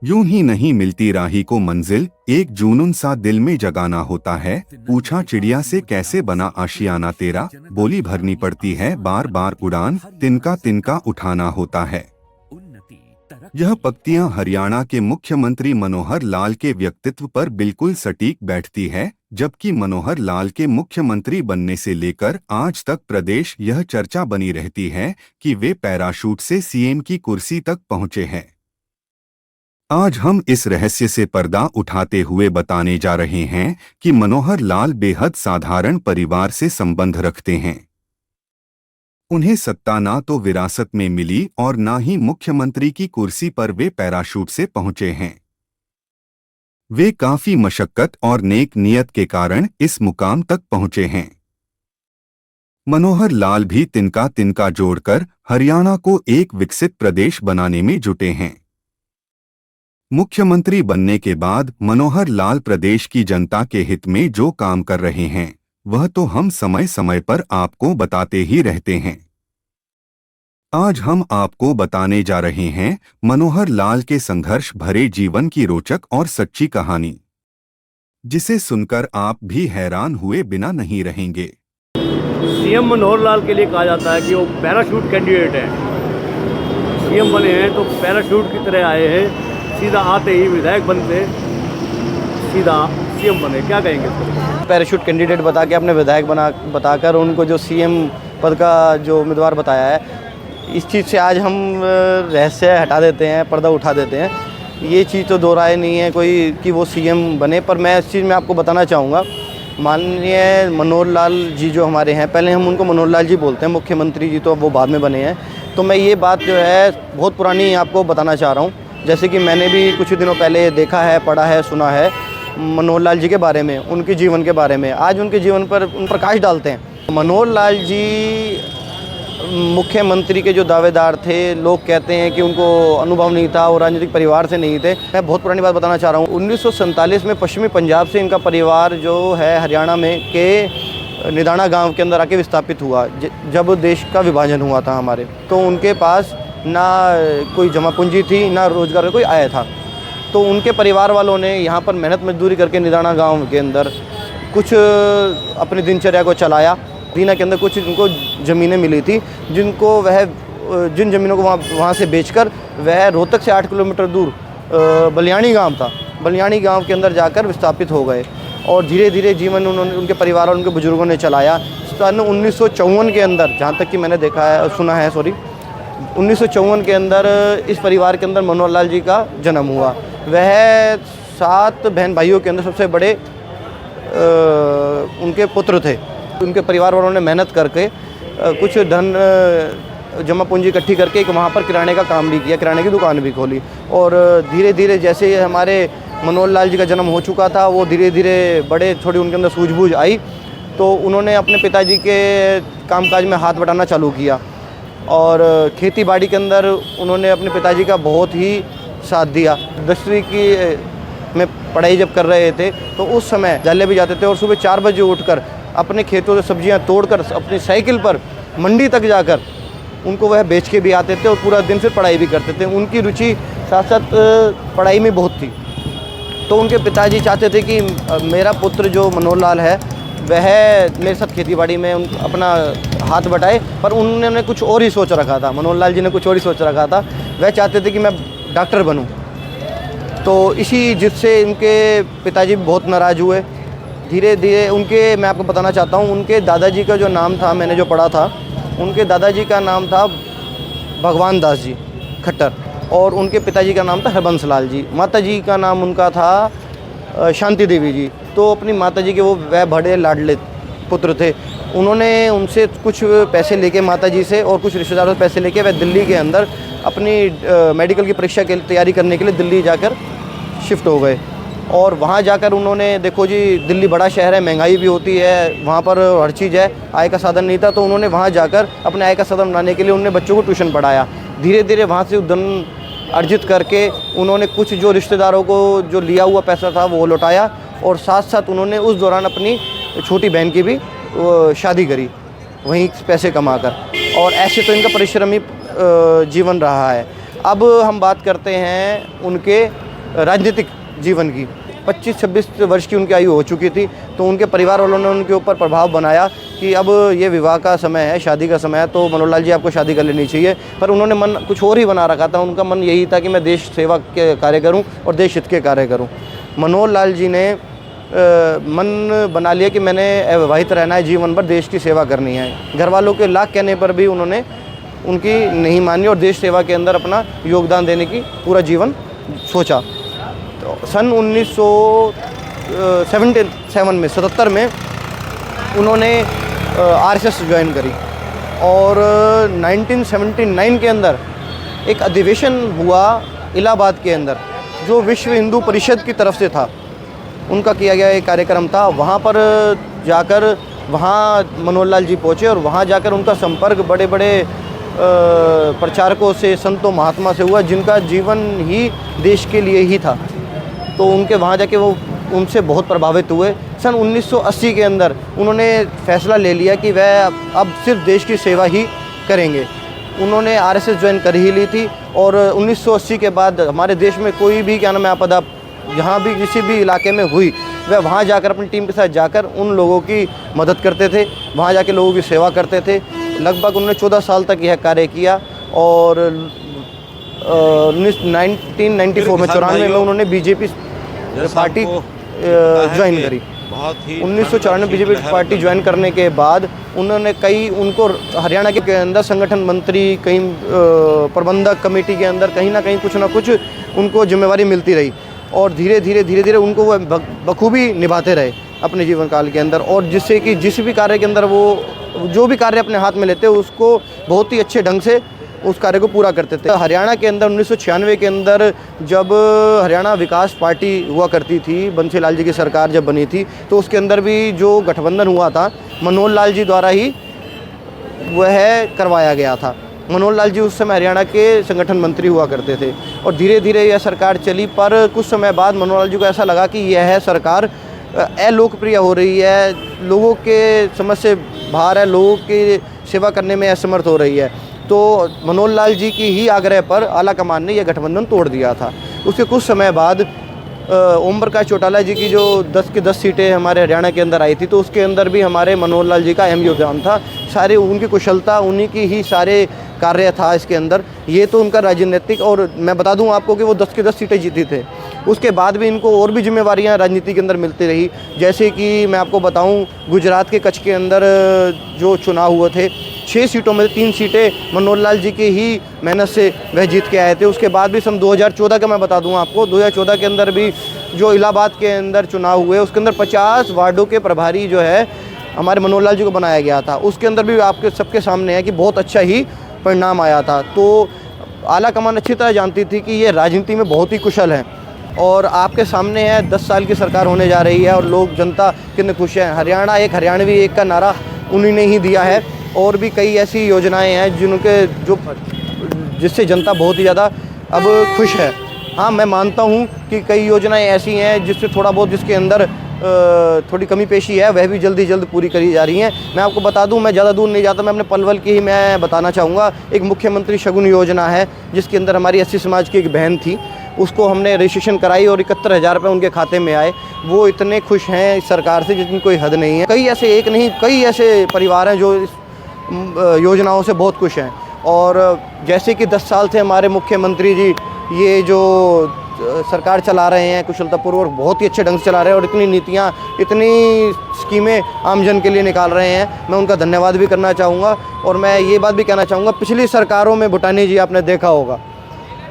यूं ही नहीं मिलती राही को मंजिल, एक जुनून सा दिल में जगाना होता है। पूछा चिड़िया से कैसे बना आशियाना तेरा, बोली भरनी पड़ती है बार बार उड़ान, तिनका तिनका उठाना होता है। यह पंक्तियां हरियाणा के मुख्यमंत्री मनोहर लाल के व्यक्तित्व पर बिल्कुल सटीक बैठती है। जबकि मनोहर लाल के मुख्यमंत्री बनने से लेकर आज तक प्रदेश यह चर्चा बनी रहती है कि वे पैराशूट से सीएम की कुर्सी तक पहुंचे हैं। आज हम इस रहस्य से पर्दा उठाते हुए बताने जा रहे हैं कि मनोहर लाल बेहद साधारण परिवार से संबंध रखते हैं। उन्हें सत्ता ना तो विरासत में मिली और ना ही मुख्यमंत्री की कुर्सी पर वे पैराशूट से पहुंचे हैं। वे काफी मशक्कत और नेक नियत के कारण इस मुकाम तक पहुंचे हैं। मनोहर लाल भी तिनका तिनका जोड़कर हरियाणा को एक विकसित प्रदेश बनाने में जुटे हैं। मुख्यमंत्री बनने के बाद मनोहर लाल प्रदेश की जनता के हित में जो काम कर रहे हैं वह तो हम समय समय पर आपको बताते ही रहते हैं। आज हम आपको बताने जा रहे हैं मनोहर लाल के संघर्ष भरे जीवन की रोचक और सच्ची कहानी, जिसे सुनकर आप भी हैरान हुए बिना नहीं रहेंगे। सीएम मनोहर लाल के लिए कहा जाता है कि वो पैराशूट कैंडिडेट है। सीएम बने हैं तो पैराशूट की तरह आए हैं, सीधा आते ही विधायक बनते सीधा सीएम बने। क्या कहेंगे इसके लिए? पैराशूट कैंडिडेट बता के अपने विधायक बताकर उनको जो सीएम पद का जो उम्मीदवार बताया है, इस चीज़ से आज हम रहस्य हटा देते हैं, पर्दा उठा देते हैं। ये चीज़ तो दो राय नहीं है कोई कि वो सीएम बने, पर मैं इस चीज़ में आपको बताना चाहूँगा। माननीय मनोहर लाल जी जो हमारे हैं, पहले हम उनको मनोहर लाल जी बोलते हैं, मुख्यमंत्री जी तो वो बाद में बने हैं। तो मैं ये बात जो है बहुत पुरानी आपको बताना चाह रहा हूँ। जैसे कि मैंने भी कुछ दिनों पहले देखा है, पढ़ा है, सुना है मनोहर लाल जी के बारे में, उनके जीवन के बारे में। आज उनके जीवन पर प्रकाश डालते हैं। मनोहर लाल जी मुख्यमंत्री के जो दावेदार थे, लोग कहते हैं कि उनको अनुभव नहीं था और राजनीतिक परिवार से नहीं थे। मैं बहुत पुरानी बात बताना चाह रहा हूँ। 1947 में पश्चिमी पंजाब से इनका परिवार जो है हरियाणा में के निदाना गांव के अंदर आके विस्थापित हुआ जब देश का विभाजन हुआ था हमारे। तो उनके पास ना कोई जमा पूंजी थी, ना रोजगार का कोई आय था। तो उनके परिवार वालों ने यहाँ पर मेहनत मजदूरी करके निदाना गांव के अंदर कुछ अपनी दिनचर्या को चलाया। दीना के अंदर कुछ उनको ज़मीनें मिली थी, जिन ज़मीनों को वहाँ से बेचकर वह रोहतक से 8 किलोमीटर दूर बलियाणी गांव था, बलियाणी गांव के अंदर जाकर विस्थापित हो गए। और धीरे धीरे जीवन उनके परिवार और उनके बुजुर्गों ने चलाया। सन 1954 के अंदर, जहाँ तक कि मैंने देखा है, सुना है, 1954 के अंदर इस परिवार के अंदर मनोहर लाल जी का जन्म हुआ। वह 7 बहन भाइयों के अंदर सबसे बड़े उनके पुत्र थे। उनके परिवार वालों ने मेहनत करके कुछ धन जमा पूंजी इकट्ठी करके एक वहाँ पर किराने का काम भी किया, किराने की दुकान भी खोली। और धीरे धीरे जैसे हमारे मनोहर लाल जी का जन्म हो चुका था, वो धीरे धीरे बड़े थोड़ी उनके अंदर सूझबूझ आई, तो उन्होंने अपने पिताजी के कामकाज में हाथ बटाना चालू किया। और खेती बाड़ी के अंदर उन्होंने अपने पिताजी का बहुत ही साथ दिया। 10वीं की में पढ़ाई जब कर रहे थे तो उस समय जाले भी जाते थे और सुबह 4 बजे उठकर अपने खेतों से सब्जियां तोड़कर अपनी साइकिल पर मंडी तक जाकर उनको वह बेच के भी आते थे और पूरा दिन फिर पढ़ाई भी करते थे। उनकी रुचि साथ साथ पढ़ाई में बहुत थी। तो उनके पिताजी चाहते थे कि मेरा पुत्र जो मनोहर लाल है वह मेरे साथ खेतीबाड़ी में अपना हाथ बटाए, पर उन्होंने कुछ और ही सोच रखा था। मनोहर लाल जी ने कुछ और ही सोच रखा था। वह चाहते थे कि मैं डॉक्टर बनूं। तो इसी जिससे उनके पिताजी बहुत नाराज़ हुए। धीरे धीरे मैं आपको बताना चाहता हूं, उनके दादाजी का जो नाम था, मैंने जो पढ़ा था, उनके दादाजी का नाम था भगवान दास जी खट्टर और उनके पिताजी का नाम था हरबंस लाल जी। माता जी का नाम उनका था शांति देवी जी। तो अपनी माता जी के वह बड़े लाडले पुत्र थे। उन्होंने उनसे कुछ पैसे लेके, माता जी से और कुछ रिश्तेदारों से पैसे लेके वह दिल्ली के अंदर अपनी मेडिकल की परीक्षा की तैयारी करने के लिए दिल्ली जाकर शिफ्ट हो गए। और वहाँ जाकर उन्होंने, देखो जी, दिल्ली बड़ा शहर है, महंगाई भी होती है वहाँ पर, हर चीज़ है, आय का साधन नहीं था। तो उन्होंने वहाँ जाकर अपने आय का साधन बनाने के लिए उन्होंने बच्चों को ट्यूशन पढ़ाया। धीरे धीरे वहाँ से धन अर्जित करके उन्होंने कुछ जो रिश्तेदारों को जो लिया हुआ पैसा था वो लौटाया और साथ साथ उन्होंने उस दौरान अपनी छोटी बहन की भी शादी करी वहीं पैसे कमाकर। और ऐसे तो इनका परिश्रमी जीवन रहा है। अब हम बात करते हैं उनके राजनीतिक जीवन की। 25-26 वर्ष की उनकी आयु हो चुकी थी, तो उनके परिवार वालों ने उनके ऊपर प्रभाव बनाया कि अब ये विवाह का समय है, शादी का समय है, तो मनोहर लाल जी आपको शादी कर लेनी चाहिए। पर उन्होंने मन कुछ और ही बना रखा था, उनका मन यही था कि मैं देश सेवा के कार्य करूं और देश हित के कार्य करूं। मनोहर लाल जी ने मन बना लिया कि मैंने अविवाहित रहना है, जीवन भर देश की सेवा करनी है। घर वालों के लाख कहने पर भी उन्होंने उनकी नहीं मानी और देश सेवा के अंदर अपना योगदान देने की पूरा जीवन सोचा। तो सन 1977 में उन्होंने आरएसएस ज्वाइन करी और 1979 के अंदर एक अधिवेशन हुआ इलाहाबाद के अंदर, जो विश्व हिंदू परिषद की तरफ से था, उनका किया गया एक कार्यक्रम था। वहाँ पर जाकर वहाँ मनोहर लाल जी पहुँचे और वहाँ जाकर उनका संपर्क बड़े बड़े प्रचारकों से, संतों महात्मा से हुआ, जिनका जीवन ही देश के लिए ही था। तो उनके वहाँ जाके वो उनसे बहुत प्रभावित हुए। सन 1980 के अंदर उन्होंने फैसला ले लिया कि वह अब सिर्फ देश की सेवा ही करेंगे। उन्होंने आरएसएस ज्वाइन कर ही ली थी और 1980 के बाद हमारे देश में कोई भी क्या नाम है आपदा जहाँ भी किसी भी इलाके में हुई, वह वहाँ जाकर अपनी टीम के साथ जाकर उन लोगों की मदद करते थे, वहाँ जाके लोगों की सेवा करते थे। लगभग उन्होंने 14 साल तक यह कार्य किया और 1994 में 94 में उन्होंने बीजेपी पार्टी ज्वाइन करी। 1994 बीजेपी पार्टी ज्वाइन करने के बाद उन्होंने उनको हरियाणा के अंदर संगठन मंत्री, कहीं प्रबंधक कमेटी के अंदर कहीं ना कहीं कुछ ना कुछ उनको जिम्मेवारी मिलती रही और धीरे धीरे उनको वो बखूबी निभाते रहे अपने जीवन काल के अंदर। और जिससे कि जिस भी कार्य के अंदर वो जो भी कार्य अपने हाथ में लेते उसको बहुत ही अच्छे ढंग से उस कार्य को पूरा करते थे। हरियाणा के अंदर 1996 के अंदर जब हरियाणा विकास पार्टी हुआ करती थी, बंसी लाल जी की सरकार जब बनी थी, तो उसके अंदर भी जो गठबंधन हुआ था मनोहर लाल जी द्वारा ही वह करवाया गया था। मनोहर लाल जी उस समय हरियाणा के संगठन मंत्री हुआ करते थे और धीरे धीरे यह सरकार चली। पर कुछ समय बाद मनोहर लाल जी को ऐसा लगा कि यह सरकार अलोकप्रिय हो रही है, लोगों के समझ से बाहर है, लोगों की सेवा करने में असमर्थ हो रही है। तो मनोहर लाल जी की ही आग्रह पर आला कमान ने यह गठबंधन तोड़ दिया था। उसके कुछ समय बाद ओम प्रकाश चौटाला जी की जो 10 की 10 सीटें हमारे हरियाणा के अंदर आई थी, तो उसके अंदर भी हमारे मनोहर लाल जी का अहम योगदान था। सारे उनकी कुशलता, उन्हीं की ही सारे कार्य था इसके अंदर। ये तो उनका राजनीतिक, और मैं बता दूं आपको कि वो 10 की 10 सीटें जीती थे। उसके बाद भी इनको और भी जिम्मेवारियां राजनीति के अंदर मिलती रही। जैसे कि मैं आपको बताऊं, गुजरात के कच्छ के अंदर जो चुनाव हुए थे, 6 सीटों में 3 सीटें मनोहर लाल जी की ही मेहनत से वह जीत के आए थे। उसके बाद भी सन 2014 का मैं बता दूं आपको, 2014 के अंदर भी जो इलाहाबाद के अंदर चुनाव हुए, उसके अंदर 50 वार्डों के प्रभारी जो है हमारे मनोहर लाल जी को बनाया गया था। उसके अंदर भी आपके सबके सामने है कि बहुत अच्छा ही परिणाम आया था। तो आला कमान अच्छी तरह जानती थी कि ये राजनीति में बहुत ही कुशल हैं और आपके सामने है 10 साल की सरकार होने जा रही है और लोग, जनता कितने खुश हैं। हरियाणा एक, हरियाणवी एक का नारा उन्हीं ने ही दिया है और भी कई ऐसी योजनाएं हैं जिससे जनता बहुत ही ज़्यादा अब खुश है। हाँ, मैं मानता हूँ कि कई योजनाएं ऐसी हैं जिससे थोड़ा बहुत जिसके अंदर थोड़ी कमी पेशी है, वह भी जल्द पूरी करी जा रही हैं। मैं आपको बता दूं, मैं ज़्यादा दूर नहीं जाता, मैं अपने पलवल की ही मैं बताना चाहूँगा। एक मुख्यमंत्री शगुन योजना है जिसके अंदर हमारी 80 समाज की एक बहन थी, उसको हमने रजिस्ट्रेशन कराई और 71,000 रुपये उनके खाते में आए। वो इतने खुश हैं इस सरकार से जितनी कोई हद नहीं है। कई ऐसे, एक नहीं कई ऐसे परिवार हैं जो इस योजनाओं से बहुत खुश हैं। और जैसे कि 10 साल से हमारे मुख्यमंत्री जी ये जो सरकार चला रहे हैं कुशलतापूर्वक, बहुत ही अच्छे ढंग से चला रहे हैं और इतनी नीतियाँ, इतनी स्कीमें आमजन के लिए निकाल रहे हैं, मैं उनका धन्यवाद भी करना चाहूँगा। और मैं ये बात भी कहना चाहूँगा, पिछली सरकारों में भूटानी जी आपने देखा होगा,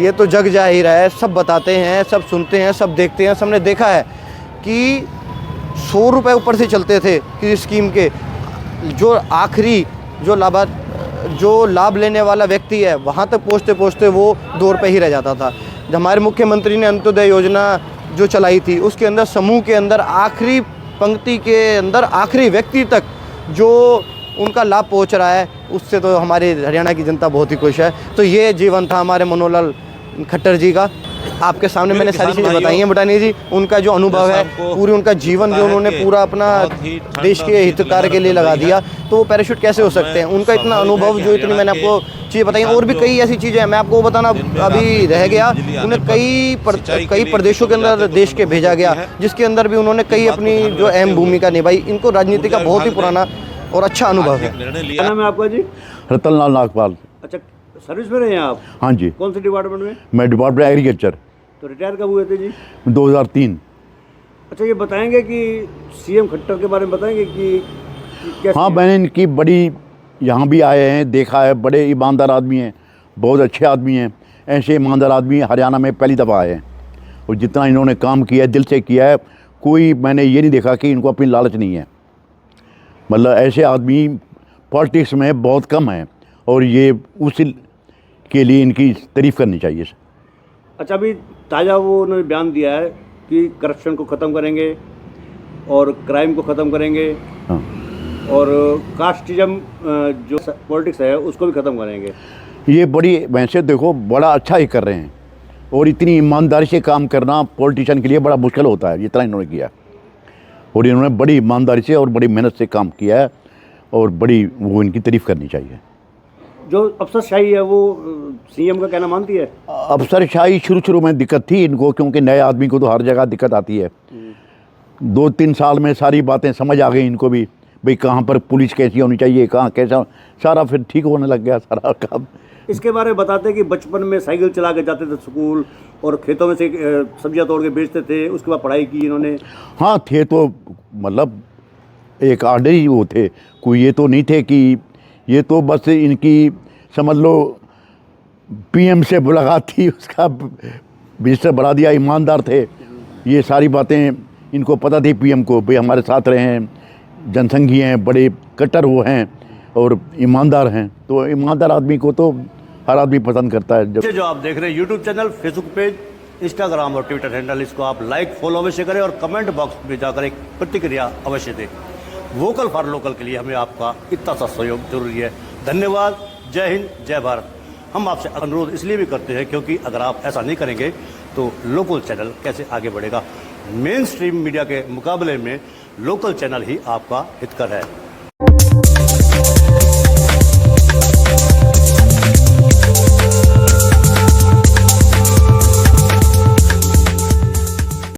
ये तो जग जाहिर है, सब बताते हैं, सब सुनते हैं, सब देखते हैं, सबने देखा है कि 100 रुपये ऊपर से चलते थे किसी स्कीम के, जो आखिरी जो लाभ लेने वाला व्यक्ति है वहाँ तक पहुँचते वो 2 रुपये ही रह जाता था। हमारे मुख्यमंत्री ने अंत्योदय योजना जो चलाई थी, उसके अंदर समूह के अंदर आखिरी पंक्ति के अंदर आखिरी व्यक्ति तक जो उनका लाभ पहुंच रहा है, उससे तो हमारी हरियाणा की जनता बहुत ही खुश है। तो ये जीवन था हमारे मनोहर लाल खट्टर जी का। आपके सामने मैंने सारी किसान चीज़ें भाइयों, बताई हैं बुटानी जी, उनका जो अनुभव है, हमको पूरी उनका जीवन पता जो है उन्होंने कि पूरा अपना बहुत ही ठंड देश और के हित शीतलहर कार्य के लिए बन लगा रही दिया, है। तो वो पैराशूट कैसे हो और सकते हैं? मैं उनका इतना स्वाभाविक है अनुभव कि जो इतनी मैंने हरियाणा आपको चीज़ें बताई, और भी किसान कई जो ऐसी चीज़ें हैं, मैं आपको बताना दिन में अभी रात रह में गया। बिजली आने उन्हें पर सिंचाई के कई लिए प्रदेशों के खेतों में अंदर जाते देश तो के भेजा होती गया, है। जिसके अंदर भी उन्होंने कई बात को अपनी ध्यान में जो रखते अहम हुए भूमिका निभाई। इनको राजनीति का ऊर्जा बहुत ही विभाग ने पुराना और अच्छा अनुभव आज है। एक निर्णय क्या लिया। नाम है आपका जी? रतनलाल नागपाल। अच्छा, सर्विस में रहे हैं आप? हाँ जी, कौन से डिपार्टमेंट में? मैं डिपार्टमेंट एग्रीकल्चर तो रिटायर कब हुए थे जी? 2003। अच्छा, ये बताएंगे कि सीएम खट्टर के बारे में बताएंगे कि कैसे? हाँ, मैंने इनकी बड़ी यहाँ भी आए हैं, देखा है, बड़े ईमानदार आदमी हैं, बहुत अच्छे आदमी हैं। ऐसे ईमानदार आदमी हरियाणा में पहली दफ़ा आए हैं, और जितना इन्होंने काम किया है, दिल से किया है। कोई मैंने ये नहीं देखा कि इनको अपनी लालच नहीं है। मतलब ऐसे आदमी पॉलिटिक्स में बहुत कम हैं, और ये उसी के लिए इनकी तारीफ़ करनी चाहिए। अच्छा, अभी ताज़ा वो उन्होंने बयान दिया है कि करप्शन को ख़त्म करेंगे और क्राइम को ख़त्म करेंगे हाँ, और कास्टिज्म जो पॉलिटिक्स है उसको भी ख़त्म करेंगे। ये बड़ी वैसे देखो बड़ा अच्छा ही कर रहे हैं, और इतनी ईमानदारी से काम करना पॉलिटिशियन के लिए बड़ा मुश्किल होता है, जितना इन्होंने किया। और इन्होंने बड़ी ईमानदारी से और बड़ी मेहनत से काम किया है, और बड़ी वो इनकी तारीफ़ करनी चाहिए। जो अफसरशाही है वो सीएम का कहना मानती है? अफसरशाही शुरू में दिक्कत थी इनको, क्योंकि नए आदमी को तो हर जगह दिक्कत आती है। 2-3 साल में सारी बातें समझ आ गई इनको भी, भाई कहाँ पर पुलिस कैसी होनी चाहिए, कहाँ कैसा, सारा फिर ठीक होने लग गया सारा काम। इसके बारे में बताते हैं कि बचपन में साइकिल चला के जाते थे स्कूल और खेतों में से सब्जियां तोड़ के बेचते थे, उसके बाद पढ़ाई की इन्होंने। हाँ थे, तो मतलब एक आर्डर ही वो थे, कोई ये तो नहीं थे कि ये तो बस इनकी समझ लो पीएम से मुलाकात थी, उसका मिनिस्टर बढ़ा दिया। ईमानदार थे, ये सारी बातें इनको पता थी पीएम को, भाई हमारे साथ रहे हैं, जनसंघी हैं, बड़े कट्टर वो हैं और ईमानदार हैं। तो ईमानदार आदमी को तो हर आदमी पसंद करता है। जो आप देख रहे हैं YouTube channel, Facebook page, Instagram और ट्विटर हैंडल, इसको आप लाइक फॉलो अवश्य करें और कमेंट बॉक्स में जाकर एक प्रतिक्रिया अवश्य दें। वोकल फॉर लोकल के लिए हमें आपका इतना सा सहयोग जरूरी है। धन्यवाद। जय हिंद, जय भारत। हम आपसे अनुरोध इसलिए भी करते हैं क्योंकि अगर आप ऐसा नहीं करेंगे तो लोकल चैनल कैसे आगे बढ़ेगा। मेन स्ट्रीम मीडिया के मुकाबले में लोकल चैनल ही आपका हितकर है।